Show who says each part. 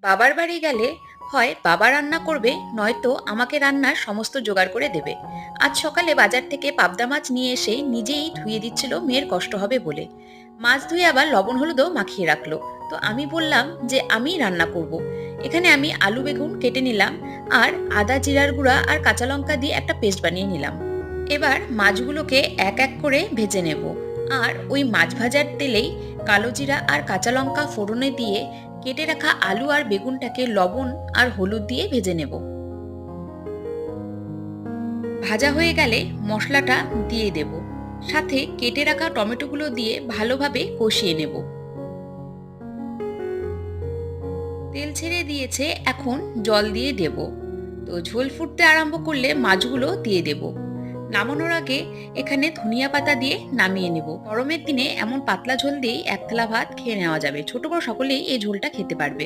Speaker 1: বাবার বাড়ি গেলে হয় বাবা রান্না করবে, নয়তো আমাকে রান্নার সমস্ত জোগাড় করে দেবে। আজ সকালে বাজার থেকে পাবদা মাছ নিয়ে এসে নিজেই ধুয়ে দিচ্ছিল, মেয়ের কষ্ট হবে বলে। মাছ ধুয়ে আবার লবণ হলুদও মাখিয়ে রাখলো। তো আমি বললাম যে আমিই রান্না করব। এখানে আমি আলু বেগুন কেটে নিলাম, আর আদা জিরার গুঁড়া আর কাঁচা লঙ্কা দিয়ে একটা পেস্ট বানিয়ে নিলাম। এবার মাছগুলোকে এক এক করে ভেজে নেব। আর ওই মাছ ভাজার তেলেই কালো জিরা আর কাঁচা লঙ্কা ফোড়নে দিয়ে কেটে রাখা আলু আর বেগুনটাকে লবণ আর হলুদ দিয়ে ভেজে নেব। ভাজা হয়ে গেলে মশলাটা দিয়ে দেব, সাথে কেটে রাখা টমেটোগুলো দিয়ে ভালোভাবে কষিয়ে নেব। তেল ছেড়ে দিয়েছে, এখন জল দিয়ে দেব। তো ঝোল ফুটতে আরম্ভ করলে মাছগুলো দিয়ে দেব। নামানোর আগে এখানে ধনিয়া পাতা দিয়ে নামিয়ে নেব। গরমের দিনে এমন পাতলা ঝোল দিয়েই এক থালা ভাত খেয়ে নেওয়া যাবে, ছোট বড় সকলেই এই ঝোলটা খেতে পারবে।